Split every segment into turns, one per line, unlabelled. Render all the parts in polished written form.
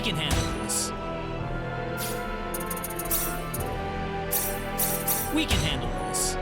can handle this. We can handle this.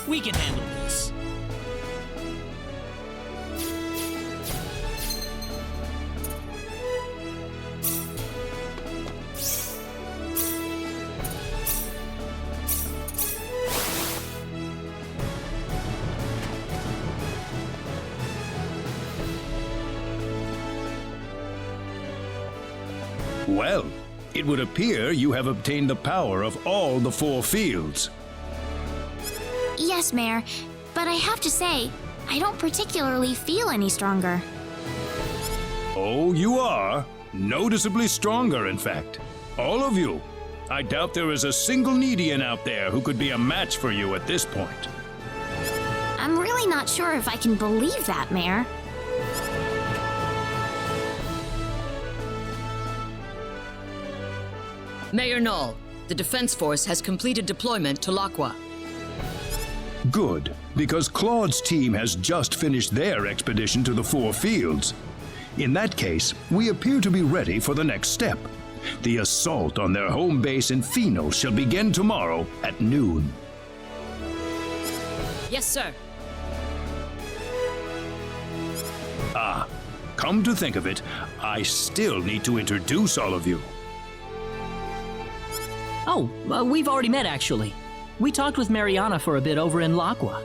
We can handle this.
Well, it would appear you have obtained the power of all the 4 fields.
Yes, Mayor, but I have to say, I don't particularly feel any stronger.
Oh, you are. Noticeably stronger, in fact. All of you. I doubt there is a single Nedian out there who could be a match for you at this point.
I'm really not sure if I can believe that, Mayor.
Mayor Nall, the Defense Force has completed deployment to Laqua.
Good, because Claude's team has just finished their expedition to the 4 fields. In that case, we appear to be ready for the next step. The assault on their home base in Phynal shall begin tomorrow at noon.
Yes, sir.
Ah, come to think of it, I still need to introduce all of you.
Oh, we've already met, actually. We talked with Mariana for a bit over in Laqua.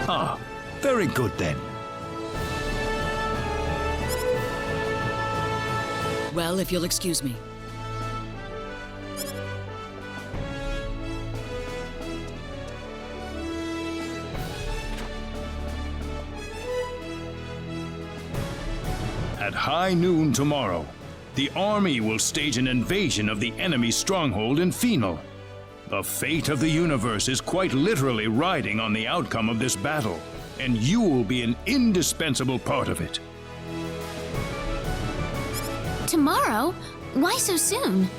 Ah, very good then.
Well, if you'll excuse me.
At high noon tomorrow, the army will stage an invasion of the enemy stronghold in Phynal. The fate of the universe is quite literally riding on the outcome of this battle, and you will be an indispensable part of it.
Tomorrow? Why so soon?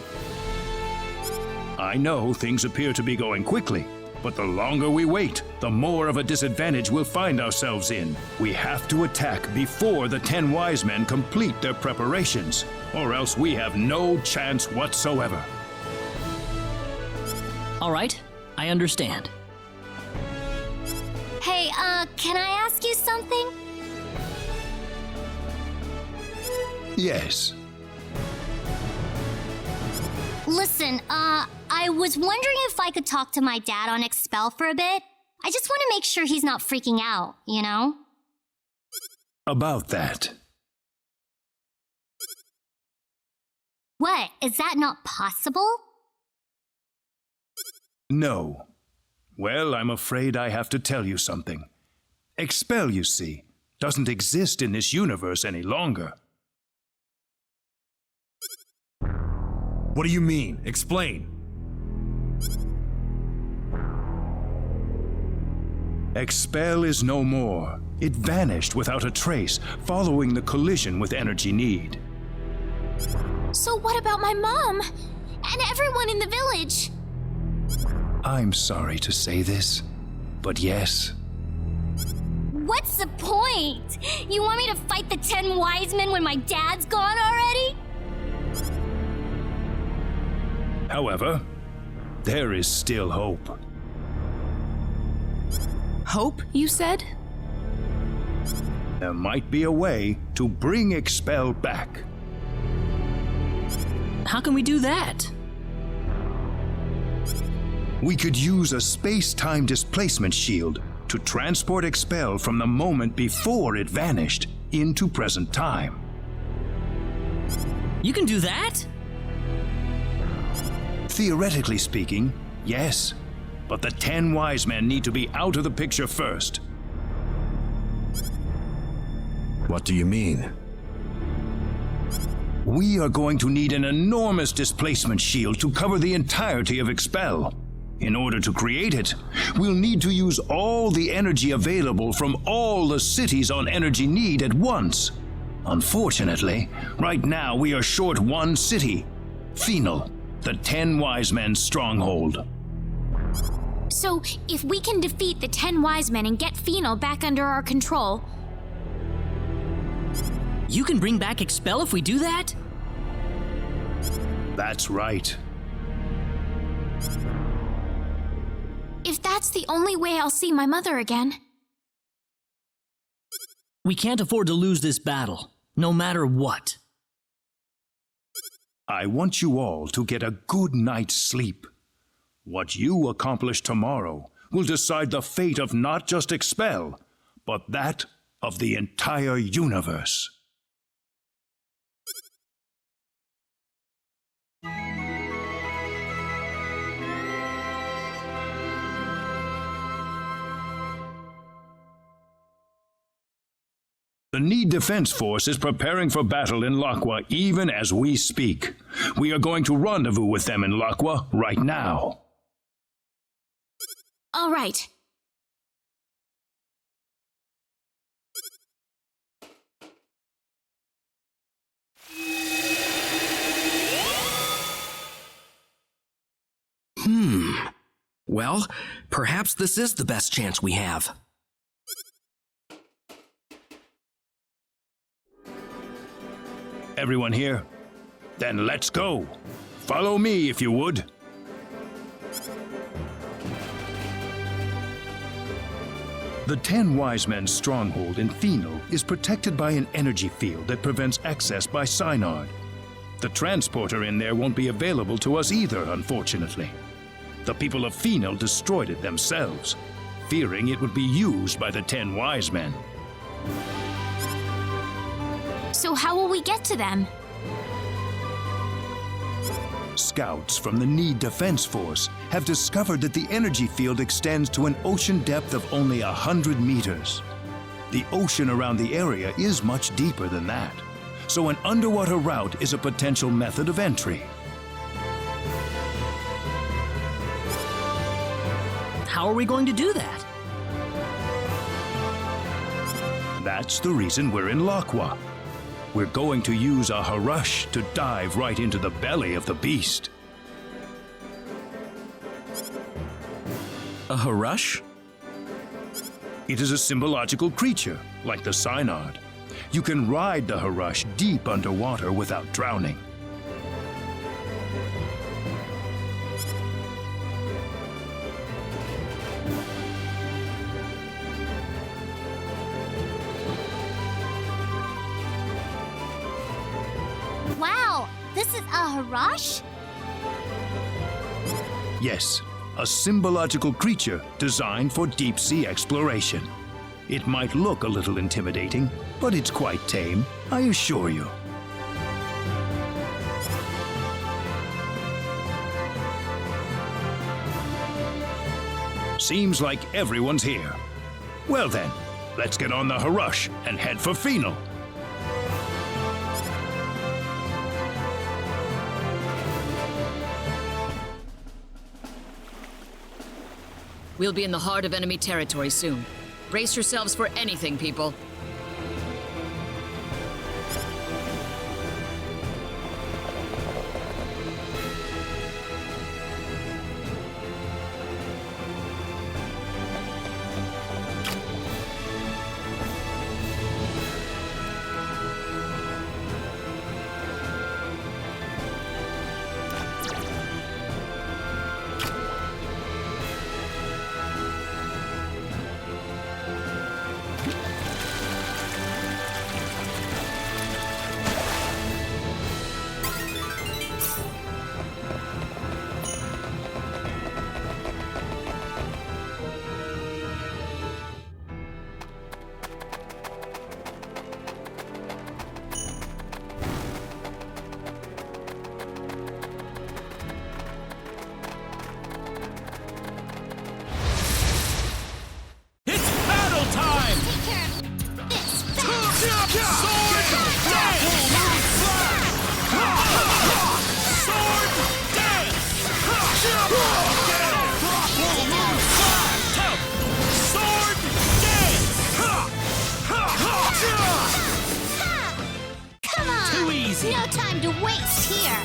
I know things appear to be going quickly, But the longer we wait, the more of a disadvantage we'll find ourselves in. We have to attack before the 10 wise men complete their preparations, or else we have no chance whatsoever.
All right, I understand.
Hey, can I ask you something?
Yes.
Listen, I was wondering if I could talk to my dad on Expel for a bit. I just want to make sure he's not freaking out, you know?
About that.
What? Is that not possible?
No. Well, I'm afraid I have to tell you something. Expel, you see, doesn't exist in this universe any longer.
What do you mean? Explain.
Expel is no more. It vanished without a trace, following the collision with Energy Nede.
So what about my mom? And everyone in the village?
I'm sorry to say this, but yes.
What's the point? You want me to fight the 10 Wisemen when my dad's gone already?
However, there is still hope.
Hope, you said?
There might be a way to bring Expel back.
How can we do that?
We could use a space-time displacement shield to transport Expel from the moment before it vanished into present time.
You can do that?
Theoretically speaking, yes. But the 10 wise men need to be out of the picture first.
What do you mean?
We are going to need an enormous displacement shield to cover the entirety of Expel. In order to create it, we'll need to use all the energy available from all the cities on Energy Nede at once. Unfortunately, right now we are short one city, Phynal, the 10 wise men's stronghold.
So, if we can defeat the 10 Wisemen and get Phynal back under our control...
You can bring back Expel if we do that?
That's right.
If that's the only way I'll see my mother again...
We can't afford to lose this battle, no matter what.
I want you all to get a good night's sleep. What you accomplish tomorrow will decide the fate of not just Expel, but that of the entire universe. The Nede Defense Force is preparing for battle in Laqua even as we speak. We are going to rendezvous with them in Laqua right now.
All right.
Well, perhaps this is the best chance we have.
Everyone here? Then let's go. Follow me if you would. The 10 Wise Men's stronghold in Phynal is protected by an energy field that prevents access by Synard. The transporter in there won't be available to us either, unfortunately. The people of Phynal destroyed it themselves, fearing it would be used by the 10 Wise Men.
So how will we get to them?
Scouts from the Nede Defense Force have discovered that the energy field extends to an ocean depth of only 100 meters. The ocean around the area is much deeper than that, so an underwater route is a potential method of entry.
How are we going to do that?
That's the reason we're in Laqua. We're going to use a Harush to dive right into the belly of the beast.
A Harush?
It is a symbological creature, like the Synod. You can ride the Harush deep underwater without drowning.
Wow, this is a Harush?
Yes, a symbological creature designed for deep-sea exploration. It might look a little intimidating, but it's quite tame, I assure you. Seems like everyone's here. Well then, let's get on the Harush and head for Phynal.
We'll be in the heart of enemy territory soon. Brace yourselves for anything, people.
No time to waste here!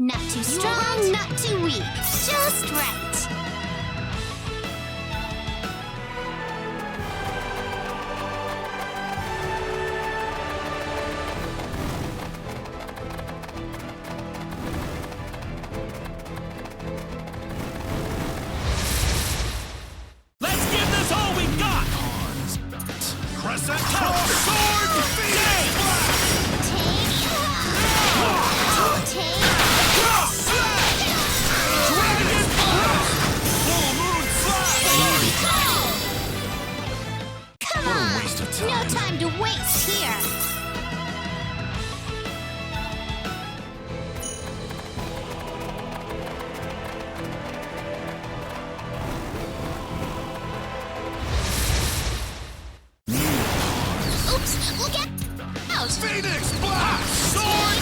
Not too strong, not too weak. Just right. No time to waste here! Oops! Look out!
Phoenix Blast! Sword!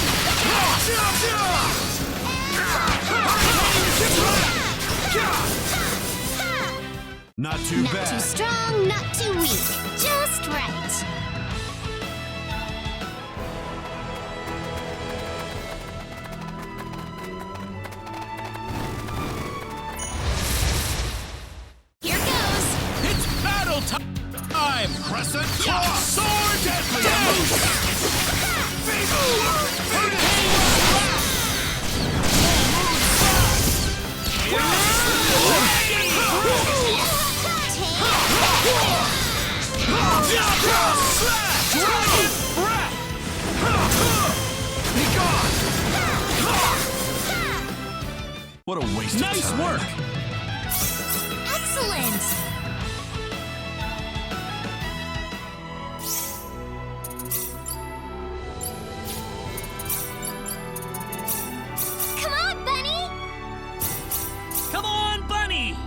Not too
Not
bad.
too strong, not too weak. Just right.
Crescent Claw! Sword deadly! What a waste of time.
Nice work!
Excellent! Come on, Bunny!
Come on, Bunny!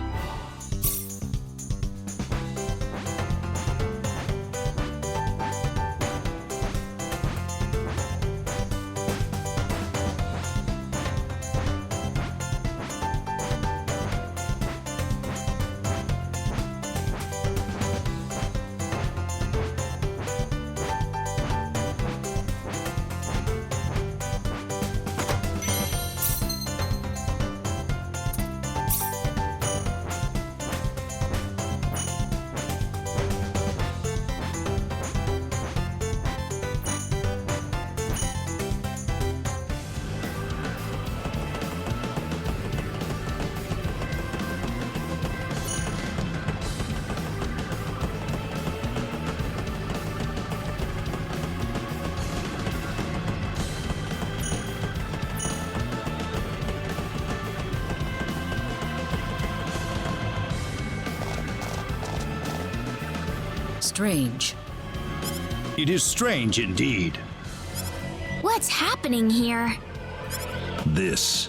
Strange.
It is strange indeed.
What's happening here?
This.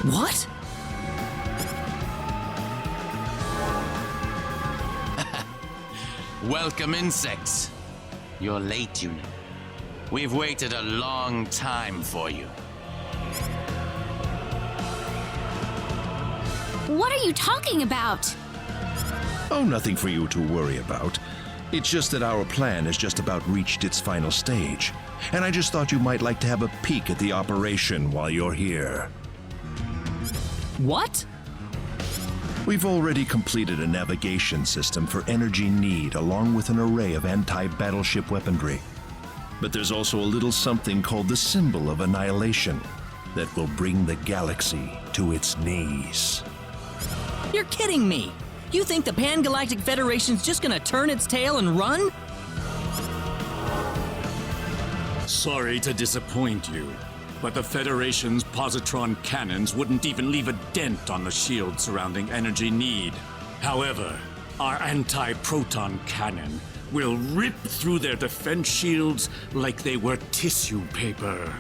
What?
Welcome, insects. You're late, you know. We've waited a long time for you.
What are you talking about?
Oh, nothing for you to worry about. It's just that our plan has just about reached its final stage. And I just thought you might like to have a peek at the operation while you're here.
What?
We've already completed a navigation system for Energy Nede along with an array of anti-battleship weaponry. But there's also a little something called the Symbol of Annihilation that will bring the galaxy to its knees.
You're kidding me! You think the Pan-Galactic Federation's just gonna turn its tail and run?
Sorry to disappoint you, but the Federation's positron cannons wouldn't even leave a dent on the shield surrounding Energy Nede. However, our anti-proton cannon will rip through their defense shields like they were tissue paper.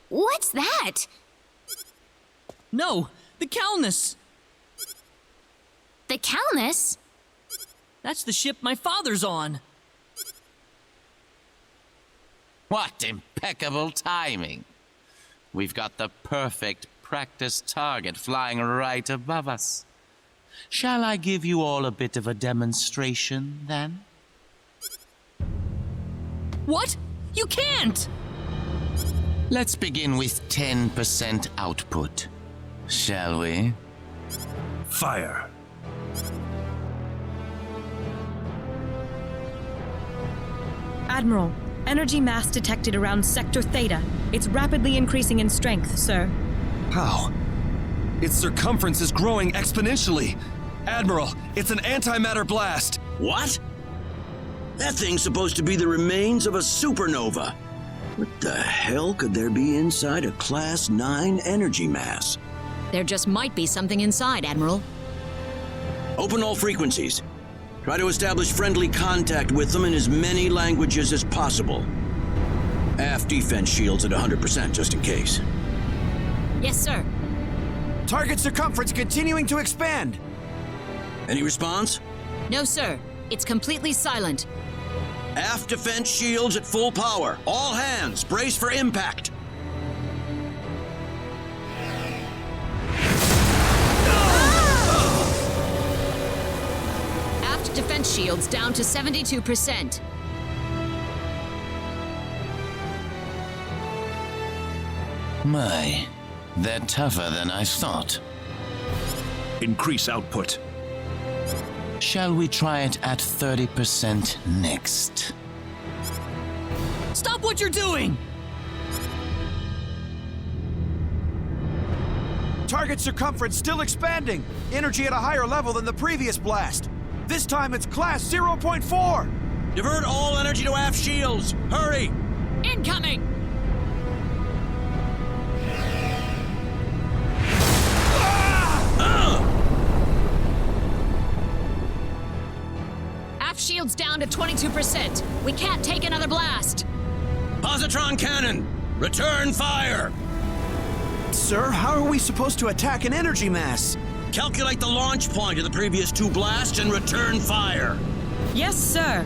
What's that?
No! The Calnus!
The Calnus?
That's the ship my father's on!
What impeccable timing. We've got the perfect practice target flying right above us. Shall I give you all a bit of a demonstration, then?
What? You can't!
Let's begin with 10% output, shall we?
Fire.
Admiral, energy mass detected around Sector Theta. It's rapidly increasing in strength, sir.
How? Its circumference is growing exponentially. Admiral, it's an antimatter blast.
What? That thing's supposed to be the remains of a supernova. What the hell could there be inside a Class 9 energy mass?
There just might be something inside, Admiral.
Open all frequencies. Try to establish friendly contact with them in as many languages as possible. Aft defense shields at 100%, just in case.
Yes, sir.
Target circumference continuing to expand.
Any response?
No, sir. It's completely silent.
Aft defense shields at full power. All hands, brace for impact.
Aft defense shields down to 72%.
My, they're tougher than I thought.
Increase output.
Shall we try it at 30% next?
Stop what you're doing!
Target circumference still expanding. Energy at a higher level than the previous blast. This time it's class 0.4.
Divert all energy to aft shields. Hurry!
Incoming! Aft shields down to 22%. We can't take another blast.
Positron cannon, return fire!
Sir, how are we supposed to attack an energy mass?
Calculate the launch point of the previous two blasts and return fire.
Yes, sir.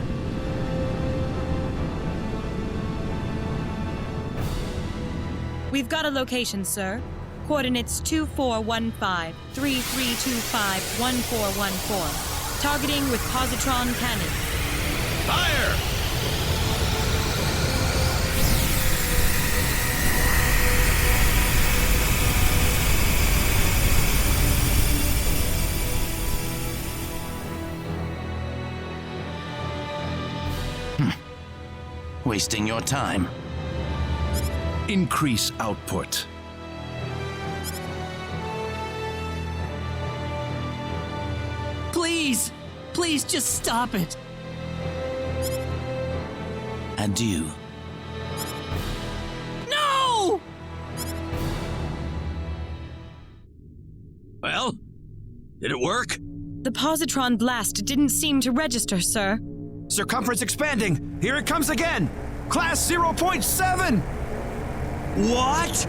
We've got a location, sir. Coordinates 2415 3325 1414. Targeting with positron cannon.
Fire!
Wasting your time.
Increase output.
Please! Please just stop it!
Adieu.
No!
Well, did it work?
The positron blast didn't seem to register, sir.
Circumference expanding. Here it comes again. Class 0.7.
What?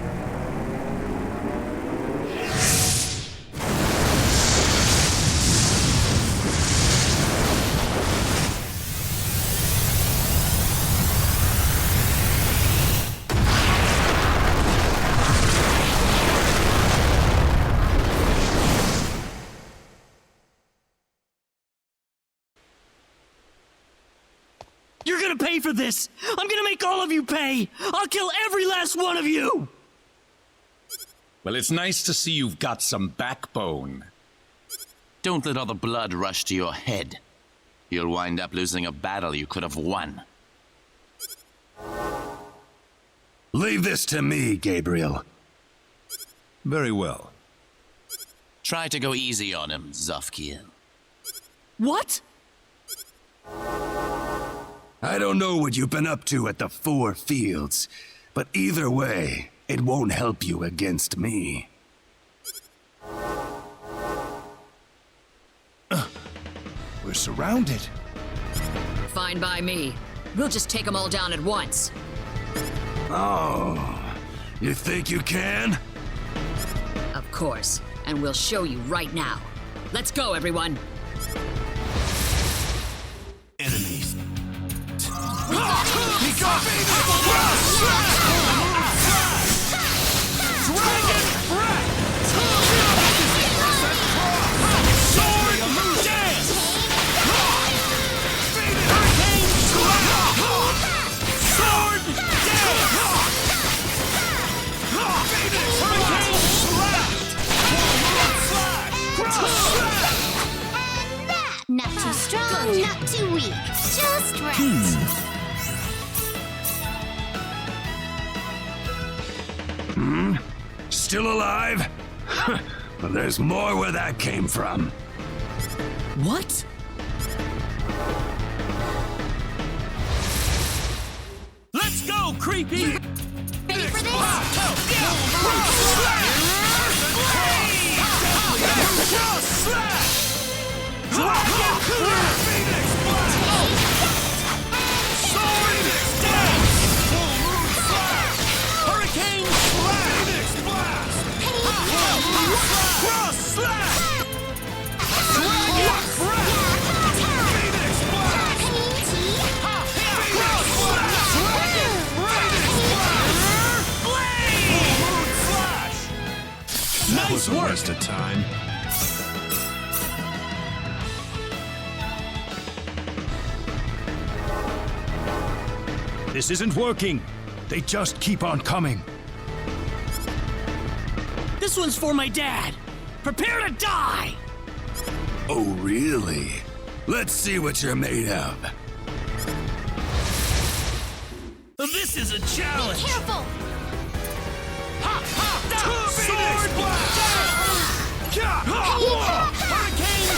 You're gonna pay for this! I'm gonna make all of you pay! I'll kill every last one of you!
Well, it's nice to see you've got some backbone.
Don't let all the blood rush to your head. You'll wind up losing a battle you could have won.
Leave this to me, Gabriel.
Very well.
Try to go easy on him, Zaphkiel.
What?
I don't know what you've been up to at the Four Fields, but either way, it won't help you against me.
We're surrounded.
Fine by me. We'll just take them all down at once.
Oh, you think you can?
Of course. And we'll show you right now. Let's go, everyone.
Enemies.
Not too strong, not too weak. Just right.
Still alive? Well, there's more where that came from.
What?
Let's go, creepy!
Ready for this?
Hurricane Phoenix Blast! Cross Slash! Phoenix Blast! Cross Slash!
That was a waste of time.
This isn't working. They just keep on coming.
This one's for my dad. Prepare to die!
Oh, really? Let's see what you're made of.
This is a challenge!
Be careful!
Sword blast! Hurricane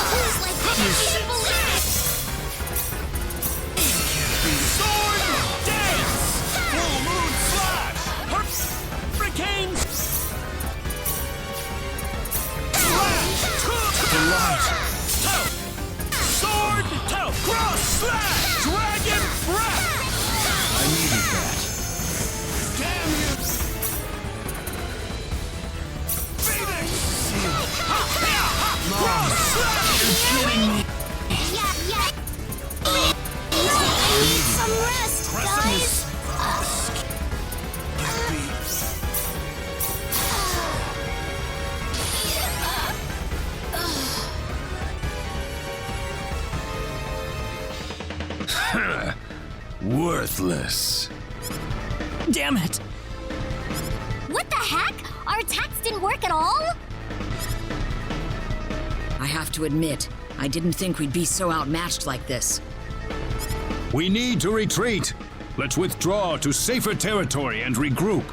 Who's like that? I can't believe it!
Sword dance! Full moon slash! Hurricane slash! Sword toe! Cross slash! Dragon breath!
I needed that.
Damn you! Phoenix! Cross slash!
You're kidding me.
Yeah. I need some rest, guys.
Worthless.
Damn it!
What the heck? Our attacks didn't work at all?
I have to admit, I didn't think we'd be so outmatched like this.
We need to retreat. Let's withdraw to safer territory and regroup.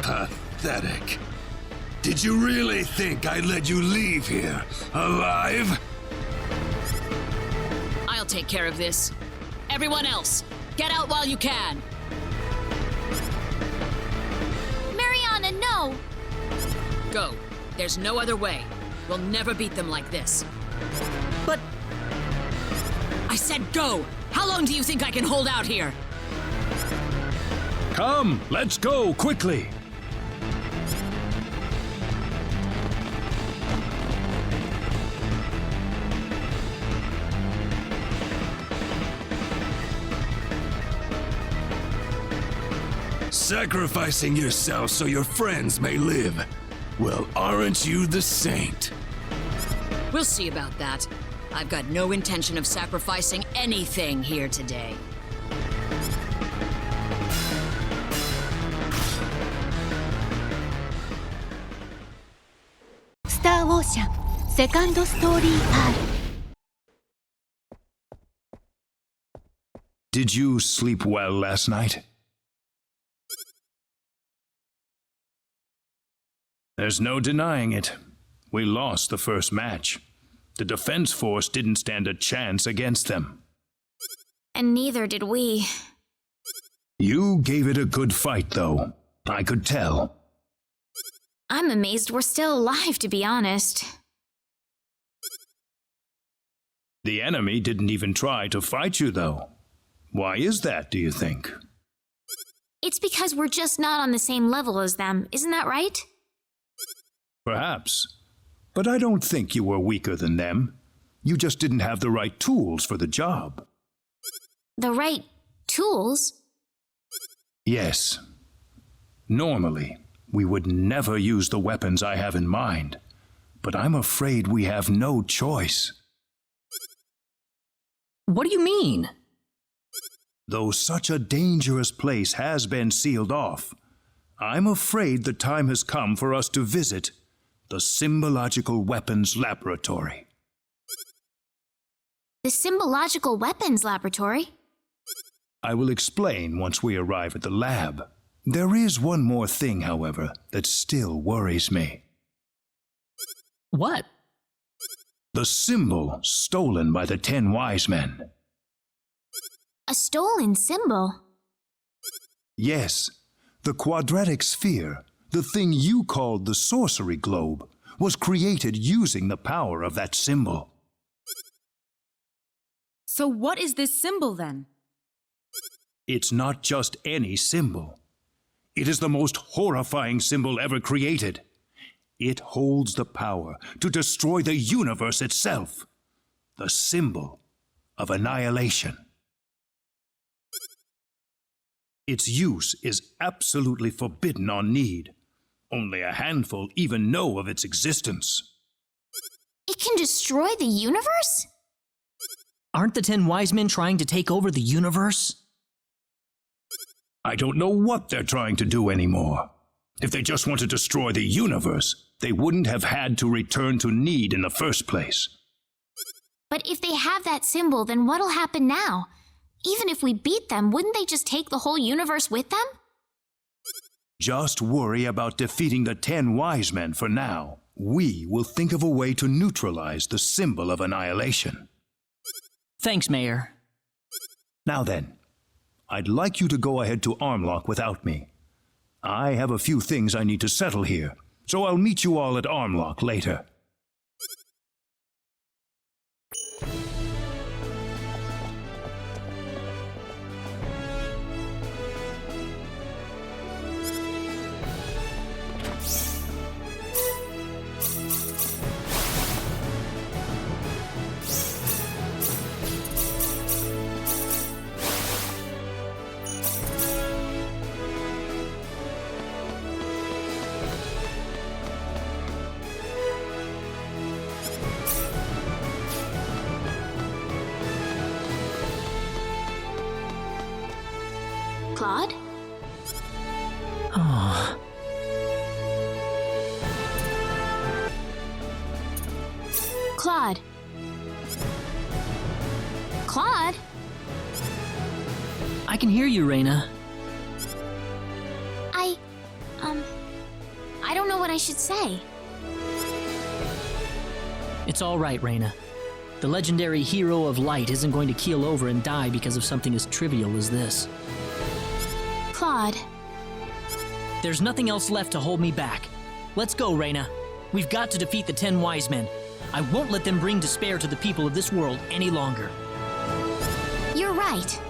Pathetic. Did you really think I'd let you leave here alive?
I'll take care of this. Everyone else, get out while you can.
Mariana, no!
Go. There's no other way. We'll never beat them like this.
But
I said go! How long do you think I can hold out here?
Come, let's go, quickly.
Sacrificing yourself so your friends may live. Well, aren't you the saint?
We'll see about that. I've got no intention of sacrificing anything here today.
Star Ocean Second Story R.
Did you sleep well last night? There's no denying it. We lost the first match. The defense force didn't stand a chance against them.
And neither did we.
You gave it a good fight, though. I could tell.
I'm amazed we're still alive, to be honest.
The enemy didn't even try to fight you, though. Why is that, do you think?
It's because we're just not on the same level as them, isn't that right?
Perhaps. But I don't think you were weaker than them. You just didn't have the right tools for the job.
The right tools?
Yes. Normally, we would never use the weapons I have in mind. But I'm afraid we have no choice.
what do you mean?
Though such a dangerous place has been sealed off, I'm afraid the time has come for us to visit the Symbological Weapons Laboratory.
The Symbological Weapons Laboratory?
I will explain once we arrive at the lab. There is one more thing, however, that still worries me.
What?
The symbol stolen by the 10 Wisemen.
A stolen symbol?
Yes, the quadratic sphere, the thing you called the sorcery globe, was created using the power of that symbol.
So what is this symbol then?
It's not just any symbol. It is the most horrifying symbol ever created. It holds the power to destroy the universe itself. The symbol of annihilation. Its use is absolutely forbidden on Nede. Only a handful even know of its existence.
It can destroy the universe?
Aren't the 10 Wisemen trying to take over the universe?
I don't know what they're trying to do anymore. If they just want to destroy the universe, they wouldn't have had to return to Nede in the first place.
But if they have that symbol, then what'll happen now? Even if we beat them, wouldn't they just take the whole universe with them?
Just worry about defeating the 10 Wisemen for now. We will think of a way to neutralize the symbol of annihilation.
Thanks, Mayor.
Now then, I'd like you to go ahead to Armlock without me. I have a few things I need to settle here, so I'll meet you all at Armlock later.
Claude?
Oh.
Claude? Claude?
I can hear you, Rena.
I don't know what I should say.
It's all right, Rena. The legendary hero of light isn't going to keel over and die because of something as trivial as this.
Claude.
There's nothing else left to hold me back. Let's go, Rena. We've got to defeat the 10 Wisemen. I won't let them bring despair to the people of this world any longer.
You're right.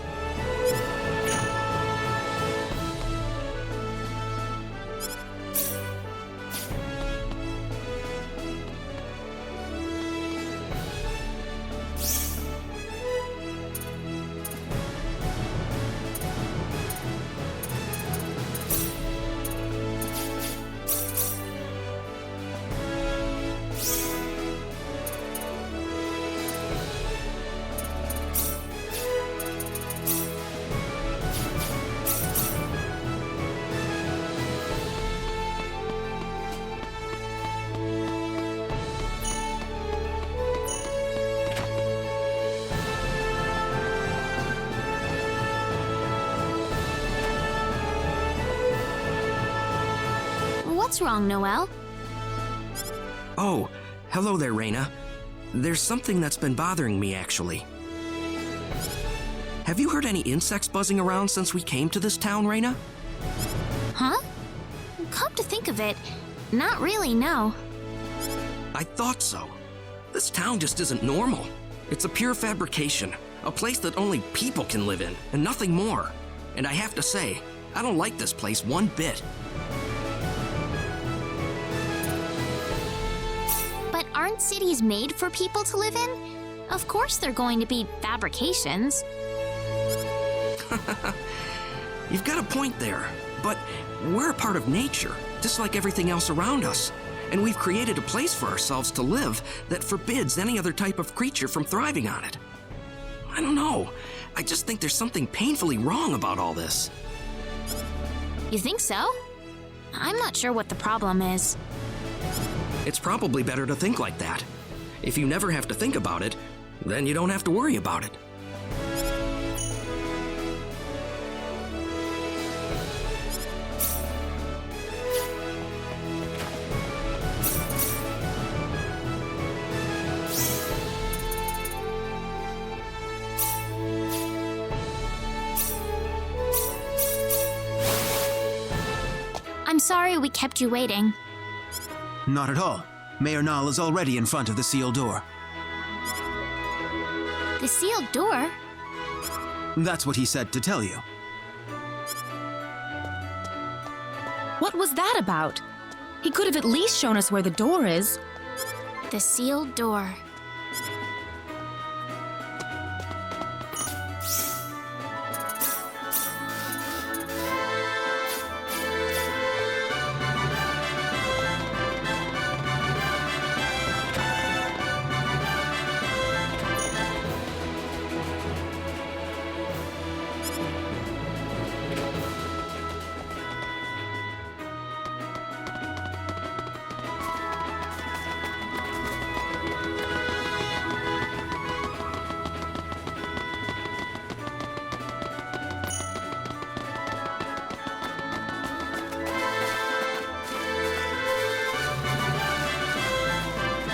What's wrong, Noel?
Oh, hello there, Rena. There's something that's been bothering me, actually. Have you heard any insects buzzing around since we came to this town, Rena?
Huh? Come to think of it, not really, no.
I thought so. This town just isn't normal. It's a pure fabrication, a place that only people can live in, and nothing more. And I have to say, I don't like this place one bit.
But aren't cities made for people to live in? Of course they're going to be fabrications.
You've got a point there, but we're a part of nature, just like everything else around us. And we've created a place for ourselves to live that forbids any other type of creature from thriving on it. I don't know. I just think there's something painfully wrong about all this.
You think so? I'm not sure what the problem is.
It's probably better to think like that. If you never have to think about it, then you don't have to worry about it.
I'm sorry we kept you waiting.
Not at all. Mayor Nall is already in front of the sealed door.
The sealed door?
That's what he said to tell you.
What was that about? He could have at least shown us where the door is.
The sealed door.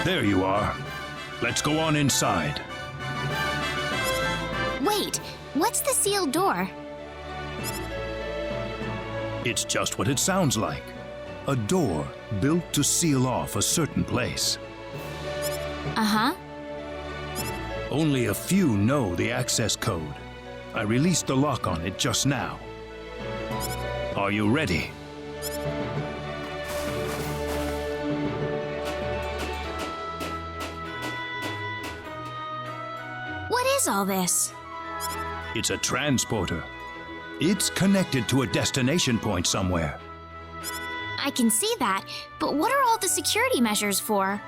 There you are. Let's go on inside.
Wait, what's the sealed door?
It's just what it sounds like. A door built to seal off a certain place.
Uh-huh.
Only a few know the access code. I released the lock on it just now. Are you ready?
What is all this?
It's a transporter. It's connected to a destination point somewhere.
I can see that, but what are all the security measures for?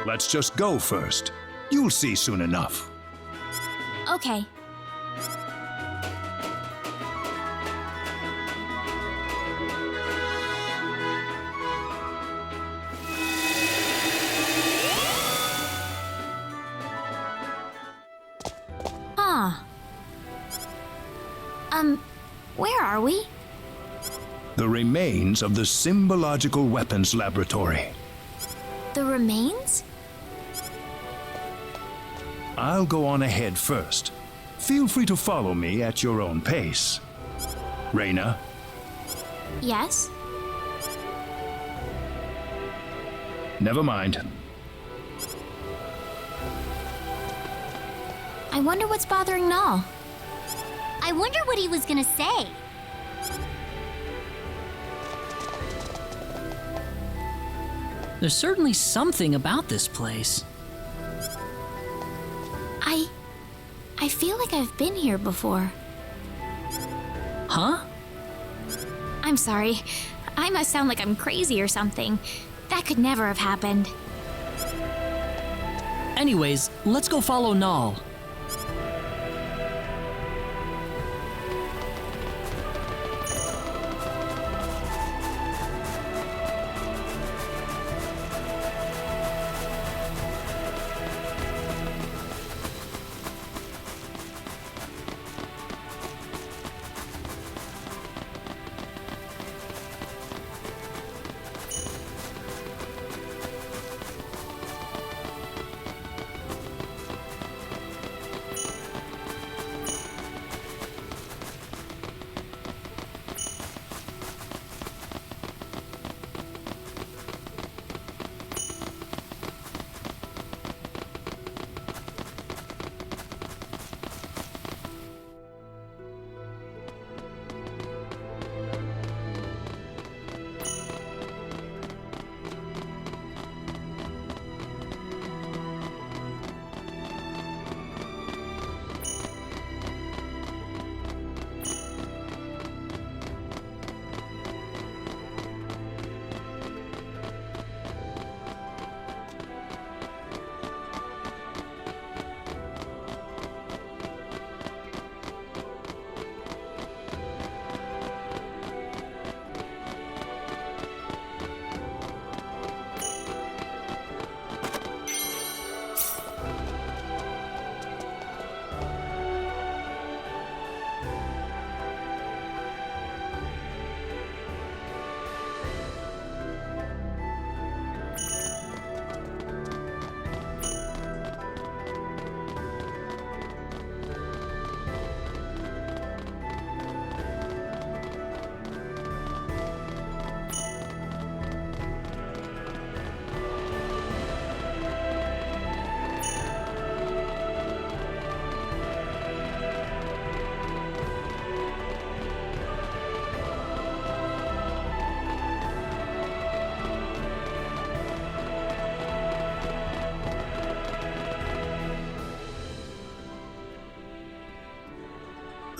Let's just go first. You'll see soon enough.
Okay. Where are we?
The remains of the Symbological Weapons Laboratory.
The remains?
I'll go on ahead first. Feel free to follow me at your own pace. Rena?
Yes?
Never mind.
I wonder what's bothering Nall. I wonder what he was gonna say.
There's certainly something about this place.
I feel like I've been here before.
Huh?
I'm sorry. I must sound like I'm crazy or something. That could never have happened.
Anyways, let's go follow Nall.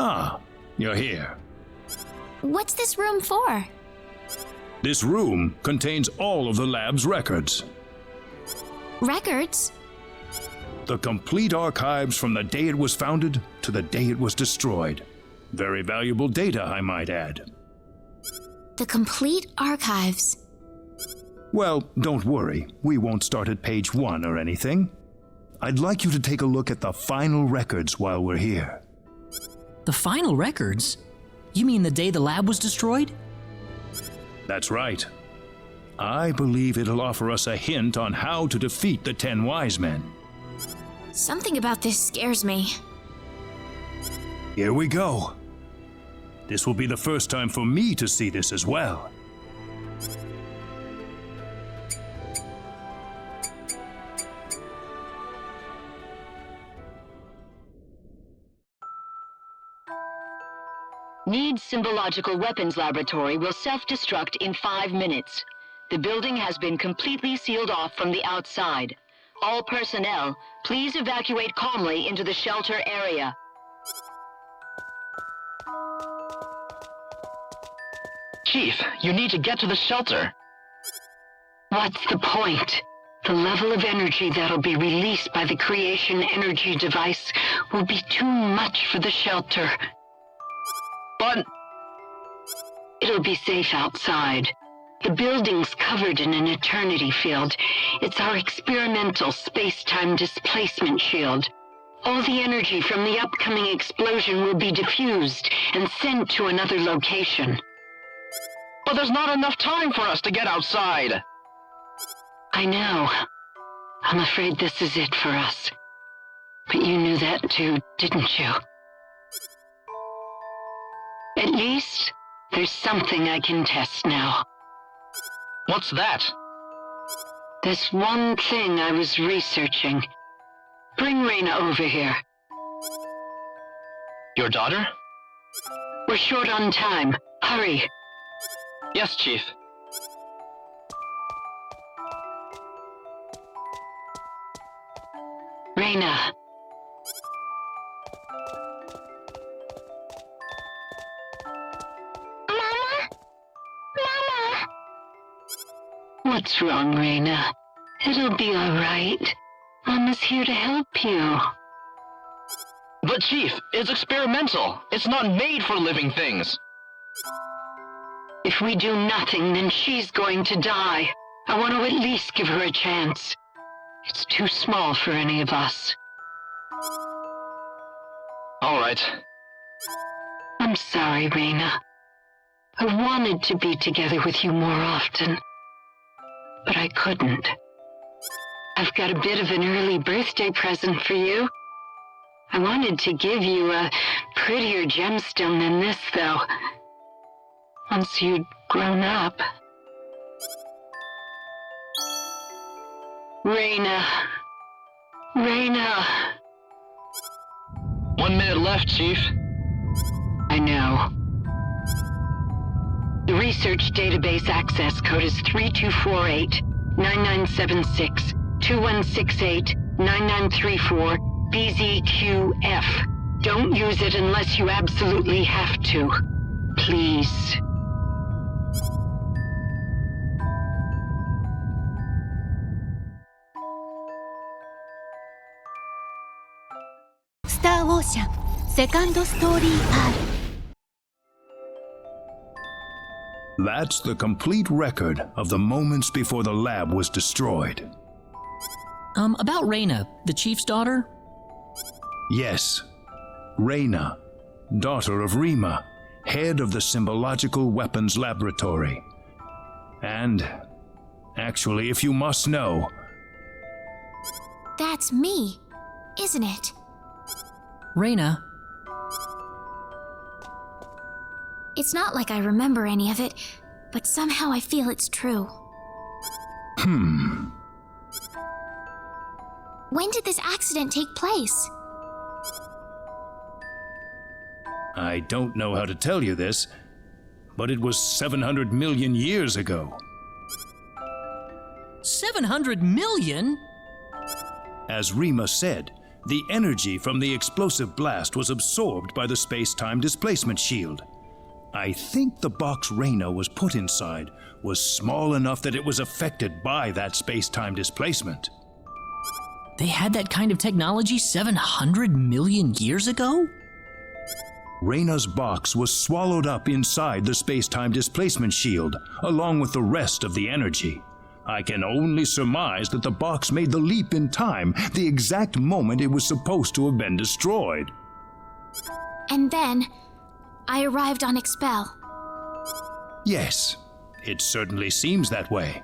Ah, you're here.
What's this room for?
This room contains all of the lab's records.
Records?
The complete archives from the day it was founded to the day it was destroyed. Very valuable data, I might add.
The complete archives.
Well, don't worry. We won't start at page 1 or anything. I'd like you to take a look at the final records while we're here.
The final records? You mean the day the lab was destroyed?
That's right. I believe it'll offer us a hint on how to defeat the 10 Wisemen.
Something about this scares me.
Here we go. This will be the first time for me to see this as well.
Nede's Symbological Weapons Laboratory will self-destruct in 5 minutes. The building has been completely sealed off from the outside. All personnel, please evacuate calmly into the shelter area.
Chief, you need to get to the shelter.
What's the point? The level of energy that'll be released by the creation energy device will be too much for the shelter.
But
it'll be safe outside. The building's covered in an eternity field. It's our experimental space-time displacement shield. All the energy from the upcoming explosion will be diffused and sent to another location.
But there's not enough time for us to get outside.
I know. I'm afraid this is it for us. But you knew that too, didn't you? At least, there's something I can test now.
What's that?
There's one thing I was researching. Bring Rena over here.
Your daughter?
We're short on time. Hurry.
Yes, Chief.
Rena. What's wrong, Rena? It'll be all right. Mama's here to help you.
But Chief, it's experimental. It's not made for living things.
If we do nothing, then she's going to die. I want to at least give her a chance. It's too small for any of us.
All right.
I'm sorry, Rena. I wanted to be together with you more often. But I couldn't. I've got a bit of an early birthday present for you. I wanted to give you a prettier gemstone than this, though. Once you'd grown up. Rena. Rena.
1 minute left, Chief.
I know. The research database access code is 3248-9976-2168-9934 BZQF. Don't use it unless you absolutely have to. Please.
Star Ocean Second Story R.
That's the complete record of the moments before the lab was destroyed.
About Rena, the chief's daughter?
Yes. Rena, daughter of Rima, head of the Symbological Weapons Laboratory. And, actually, if you must know...
That's me, isn't it?
Rena.
It's not like I remember any of it, but somehow I feel it's true. When did this accident take place?
I don't know how to tell you this, but it was 700 million years ago.
700 million?
As Rima said, the energy from the explosive blast was absorbed by the space-time displacement shield. I think the box Rena was put inside was small enough that it was affected by that space-time displacement.
They had that kind of technology 700 million years ago?
Rena's box was swallowed up inside the space-time displacement shield, along with the rest of the energy. I can only surmise that the box made the leap in time the exact moment it was supposed to have been destroyed.
And then, I arrived on Expel.
Yes, It certainly seems that way.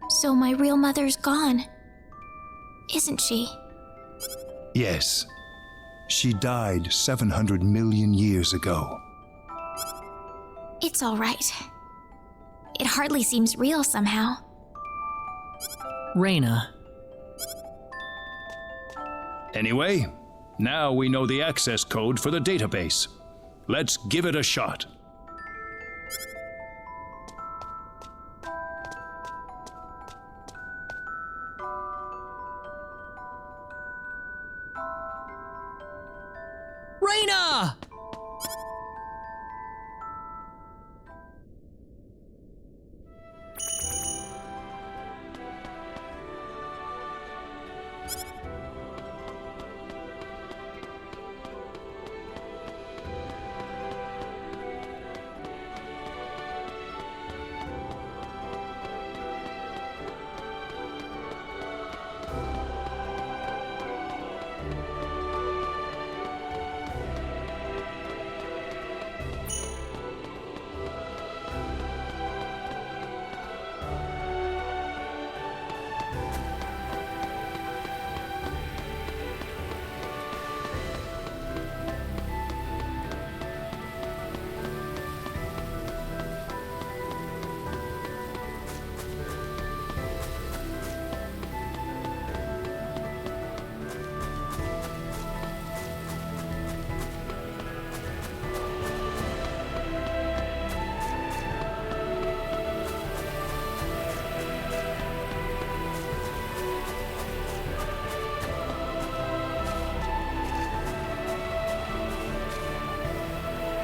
So my real mother's gone, isn't she?
Yes. She died 700 million years ago.
It's all right. It hardly seems real somehow.
Rena.
Anyway, now we know the access code for the database. Let's give it a shot.
Rena!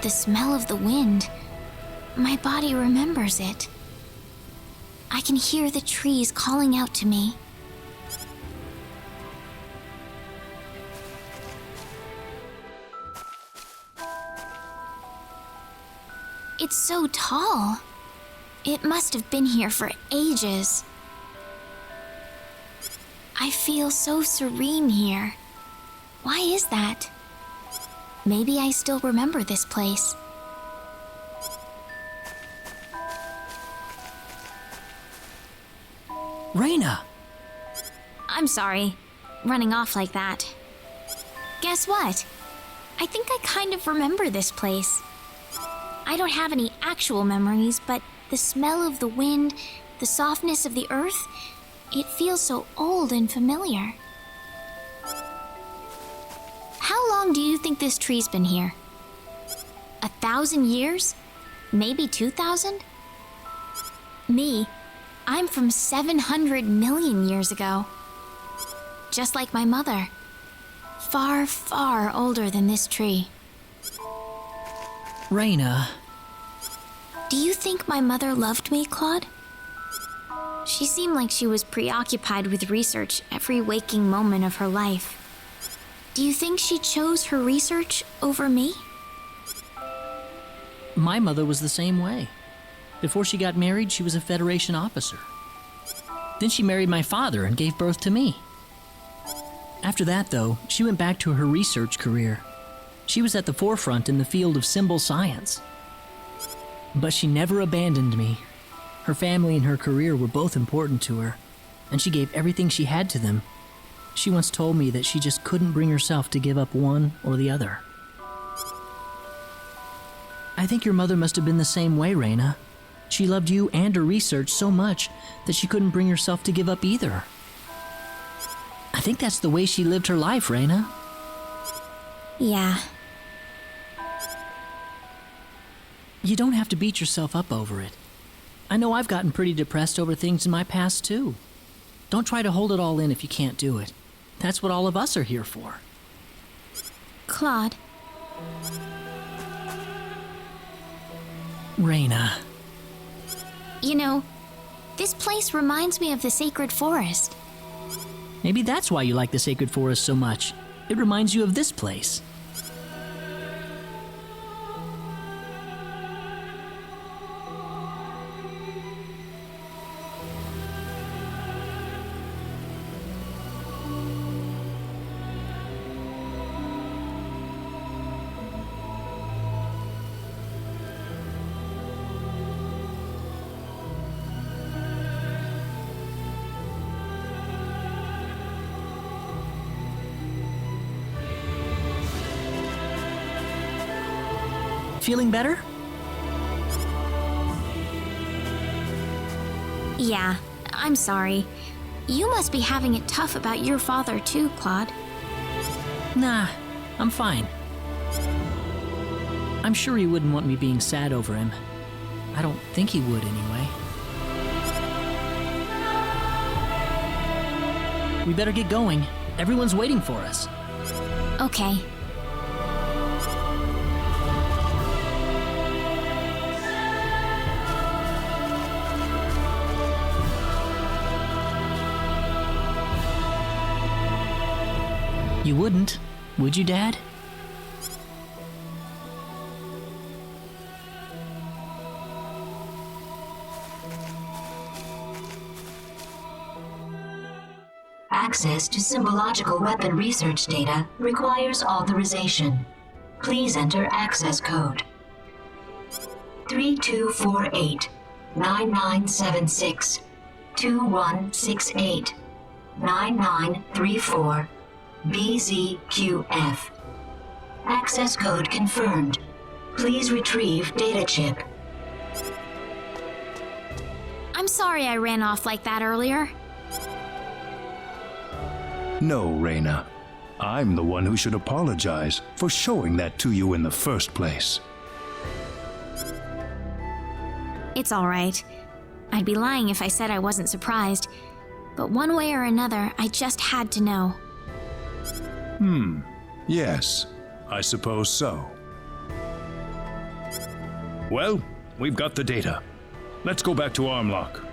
The smell of the wind. My body remembers it. I can hear the trees calling out to me. It's so tall. It must have been here for ages. I feel so serene here. Why is that? Maybe I still remember this place.
Rena!
I'm sorry, running off like that. Guess what? I think I kind of remember this place. I don't have any actual memories, but the smell of the wind, the softness of the earth, it feels so old and familiar. How long do you think this tree's been here? 1,000 years? Maybe 2,000? Me, I'm from 700 million years ago. Just like my mother. Far, far older than this tree.
Rena.
Do you think my mother loved me, Claude? She seemed like she was preoccupied with research every waking moment of her life. Do you think she chose her research over me?
My mother was the same way. Before she got married, she was a Federation officer. Then she married my father and gave birth to me. After that, though, she went back to her research career. She was at the forefront in the field of symbol science. But she never abandoned me. Her family and her career were both important to her, and she gave everything she had to them. She once told me that she just couldn't bring herself to give up one or the other. I think your mother must have been the same way, Rena. She loved you and her research so much that she couldn't bring herself to give up either. I think that's the way she lived her life, Rena.
Yeah.
You don't have to beat yourself up over it. I know I've gotten pretty depressed over things in my past, too. Don't try to hold it all in if you can't do it. That's what all of us are here for.
Claude.
Rena.
You know, this place reminds me of the sacred forest.
Maybe that's why you like the sacred forest so much. It reminds you of this place. feeling better?
Yeah, I'm sorry. You must be having it tough about your father too, Claude.
Nah, I'm fine. I'm sure he wouldn't want me being sad over him. I don't think he would anyway. We better get going. Everyone's waiting for us.
Okay.
You wouldn't, would you, Dad?
Access to symbological weapon research data requires authorization. Please enter access code 3248 9976 2168 9934 BZQF. Access code confirmed. Please retrieve data chip.
I'm sorry I ran off like that earlier.
No, Rena. I'm the one who should apologize for showing that to you in the first place.
It's all right. I'd be lying if I said I wasn't surprised. But one way or another, I just had to know.
Yes, I suppose so. Well, we've got the data. Let's go back to Armlock.